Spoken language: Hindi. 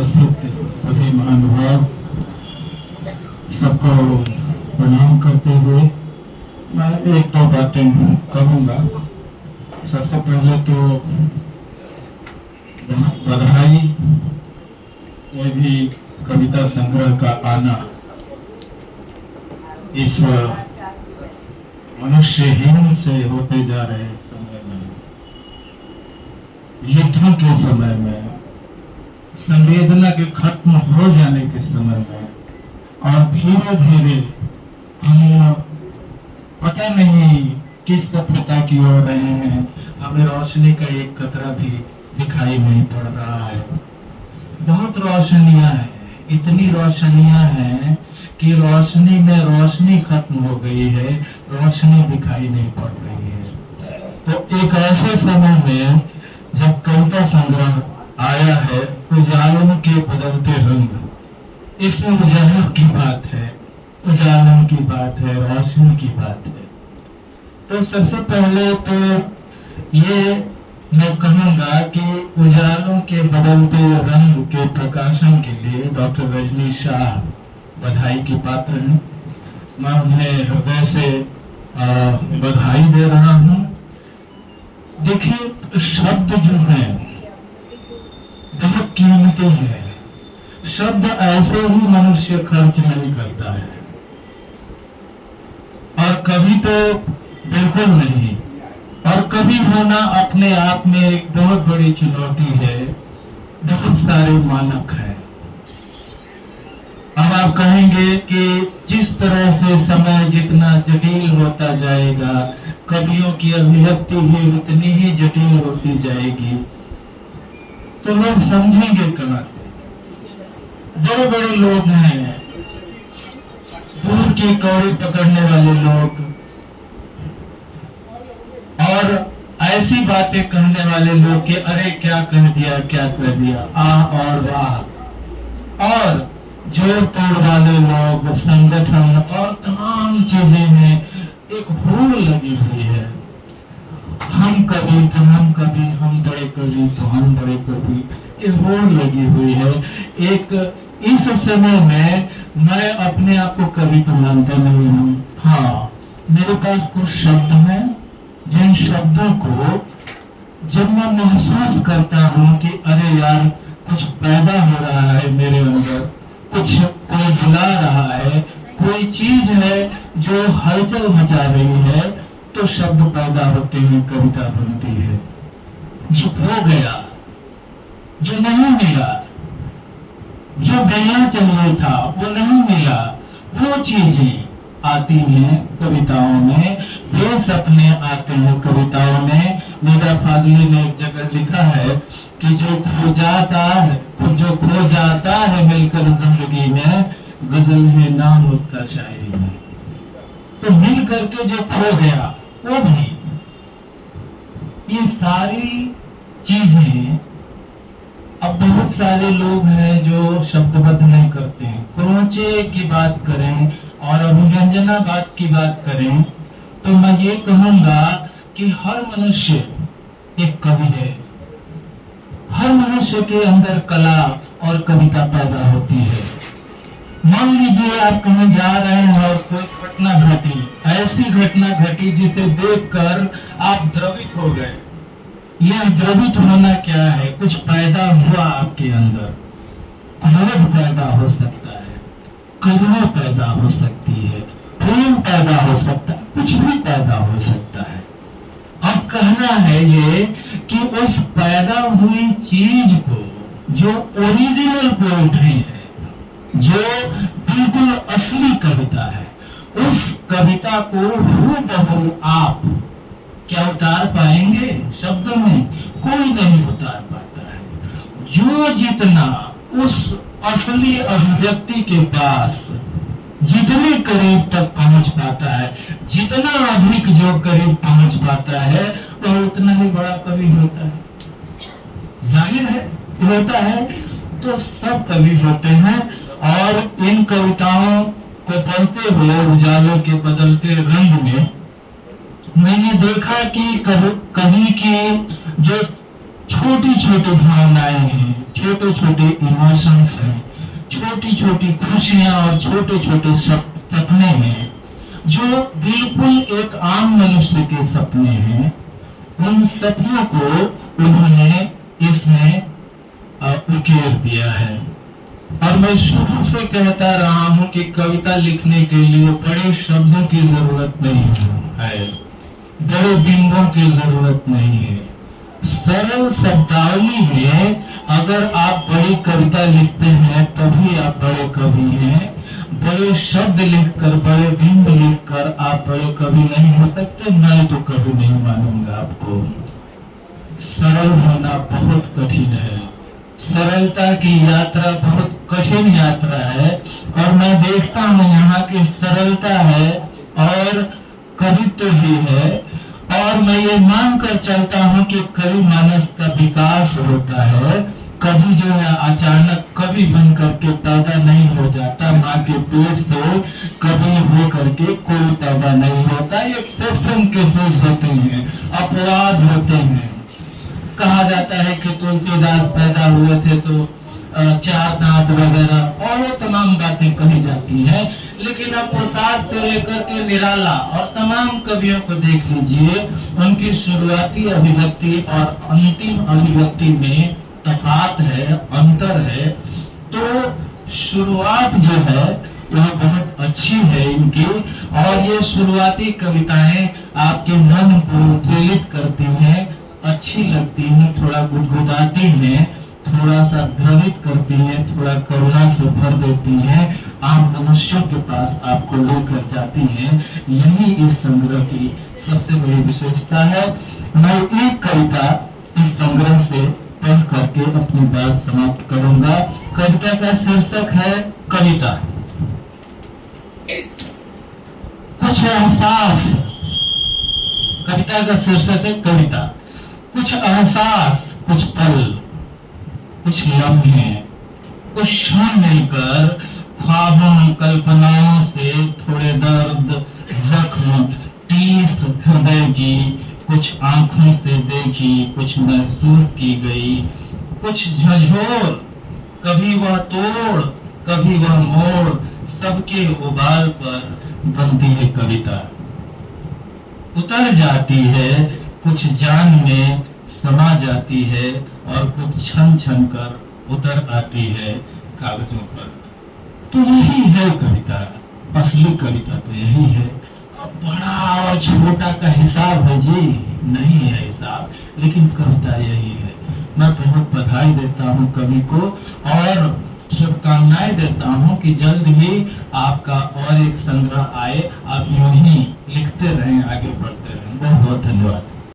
उपस्थित सभी महानुभाव सबको प्रणाम करते हुए मैं एक दो बातें कहूँगा। सबसे पहले तो बधाई, कोई भी कविता संग्रह का आना इस मनुष्यहीन से होते जा रहे समय में, युद्धों के समय में, संवेदना के खत्म हो जाने के समय में, और धीरे धीरे हम पता नहीं किस सफलता की ओर रहे हैं, हमें रोशनी का एक कतरा भी दिखाई नहीं पड़ रहा है। बहुत रोशनियां हैं, इतनी रोशनियां हैं कि रोशनी में रोशनी खत्म हो गई है, रोशनी दिखाई नहीं पड़ रही है। तो एक ऐसे समय में जब कविता संग्रह आया है, उजालों के बदलते रंग, इसमें उजालों की बात है, उजालों की बात है, रोशनी की बात है। तो सबसे पहले तो ये मैं कहूँगा कि उजालों के बदलते रंग के प्रकाशन के लिए डॉक्टर रजनी शाह बधाई के पात्र हैं। मैं उन्हें हृदय से बधाई दे रहा हूँ। देखिए, शब्द जो है बहुत कीमती है। शब्द ऐसे ही मनुष्य खर्च नहीं करता है, और कभी तो बिल्कुल नहीं, और कभी होना अपने आप में एक बहुत बड़ी चुनौती है। बहुत सारे मानक हैं। अब आप कहेंगे कि जिस तरह से समय जितना जटिल होता जाएगा, कवियों की अभिव्यक्ति भी उतनी ही जटिल होती जाएगी, तो लोग समझेंगे कहां से? बड़े बड़े लोग हैं, दूर की कौड़ी पकड़ने वाले लोग, और ऐसी बातें कहने वाले लोग कि अरे क्या कह दिया, क्या कह दिया, आह और वाह, और जोड़ तोड़ वाले लोग, संगठन और तमाम चीजें में एक होड़ लगी हुई है। हम कवि तो हम कवि, हम बड़े कवि तो हम बड़े कवि, ये होड़ लगी हुई है। एक इस समय में मैं अपने आप को कवि तो मानता नहीं हूँ। हाँ, मेरे पास कुछ शब्द हैं, जिन शब्दों को जब मैं महसूस करता हूँ कि अरे यार कुछ पैदा हो रहा है मेरे अंदर, कुछ कोई बुला रहा है, कोई चीज है जो हलचल मचा रही है, तो शब्द पैदा होते हैं, कविता बनती है। जो खो गया, जो नहीं मिला, जो मिलना चाहिए था वो नहीं मिला, वो चीजें आती हैं कविताओं में, वे सपने आते हैं कविताओं में। निदा फाजली ने एक जगह लिखा है कि जो खो जाता है मिलकर जिंदगी में, गजल है नाम उसका शायरी में। तो मिल करके जो खो गया वो भी, ये सारी चीजें। अब बहुत सारे लोग हैं जो शब्दबद्ध नहीं करते हैं। क्रोचे की बात करें और अभिव्यंजना बात की बात करें तो मैं ये कहूंगा कि हर मनुष्य एक कवि है। हर मनुष्य के अंदर कला और कविता पैदा होती है। मान लीजिए आप कहीं जा रहे हैं और कोई घटना घटी, ऐसी घटना घटी जिसे देखकर आप द्रवित हो गए। यह द्रवित होना क्या है? कुछ पैदा हुआ आपके अंदर, क्रोध पैदा हो सकता है, करुणा पैदा हो सकती है, प्रेम पैदा हो सकता है, कुछ भी पैदा हो सकता है। अब कहना है ये कि उस पैदा हुई चीज को, जो ओरिजिनल पोएट्री है, जो बिल्कुल असली कविता है, उस कविता को हूबहू आप क्या उतार पाएंगे? शब्दों में कोई नहीं उतार पाता है। जो जितना उस असली अभिव्यक्ति के पास जितने करीब तक पहुंच पाता है, जितना अधिक जो करीब पहुंच पाता है, वह उतना ही बड़ा कवि होता है। जाहिर है होता है। तो सब कवि होते हैं, और इन कविताओं को पढ़ते हुए उजालों के बदलते रंग में मैंने देखा कि कवि की जो छोटी छोटी भावनाएं हैं, छोटे छोटे इमोशंस हैं, छोटी छोटी खुशियां और छोटे छोटे सपने हैं, जो बिल्कुल एक आम मनुष्य के सपने हैं। उन सपनों को उन्होंने इसमें उकेर दिया है। और मैं शुरू से कहता रहा हूं कि कविता लिखने के लिए बड़े शब्दों की जरूरत नहीं है, बड़े बिंबों की जरूरत नहीं है। सरल शब्दावली में अगर आप बड़ी कविता लिखते हैं तभी आप बड़े कवि हैं। बड़े शब्द लिखकर, बड़े बिंब लिखकर आप बड़े कवि नहीं हो सकते। मैं तो कभी नहीं मानूंगा आपको। सरल होना बहुत कठिन है, सरलता की यात्रा बहुत कठिन यात्रा है। और मैं देखता हूँ यहाँ की सरलता है और कवित्व ही है। और मैं ये मान कर चलता हूँ कि कवि मानस का विकास होता है। कभी जो है अचानक कवि बन करके पैदा नहीं हो जाता। माँ के पेट से कवि हो करके कोई पैदा नहीं होता। एक्सेप्शन केसेस होते हैं, अपवाद होते हैं। कहा जाता है कि तुलसीदास पैदा हुए थे तो चार दांत वगैरह और वो तमाम बातें कही जाती हैं। लेकिन आप प्रसाद से लेकर के निराला और तमाम कवियों को देख लीजिए, उनकी शुरुआती अभिव्यक्ति और अंतिम अभिव्यक्ति में तफात है, अंतर है। तो शुरुआत जो है वह बहुत अच्छी है इनकी। और ये शुरुआती कविताएं आपके मन को उत्प्रेरित करती हैं, अच्छी लगती हैं, थोड़ा गुदगुदाती हैं, थोड़ा सा द्रवित करती है, थोड़ा करुणा से भर देती है, आम मनुष्यों के पास आपको लेकर जाती है। यही इस संग्रह की सबसे बड़ी विशेषता है। मैं एक कविता इस संग्रह से पढ़ करके अपनी बात समाप्त करूंगा। कविता का शीर्षक है कविता। कुछ एहसास, कविता का शीर्षक है कविता। कुछ एहसास, कुछ पल, कुछ लम्हे, कुछ क्षण मिलकर ख्वाबों कल्पनाओं से थोड़े दर्द जख्म टीस हृदय की, कुछ आंखों से देखी, कुछ महसूस की गई, कुछ झंझोर, कभी वह तोड़, कभी वह मोड़, सबके उबाल पर बनती है कविता। उतर जाती है, कुछ जान में समा जाती है और कुछ छन छन कर उतर आती है कागजों पर। तो यही है कविता, असली कविता तो यही है। अब बड़ा और छोटा का हिसाब है जी, नहीं है हिसाब, लेकिन कविता यही है। मैं बहुत बधाई देता हूँ कवि को और शुभकामनाएं देता हूँ कि जल्द ही आपका और एक संग्रह आए। आप यूं ही लिखते रहें, आगे बढ़ते रहें। बहुत बहुत धन्यवाद।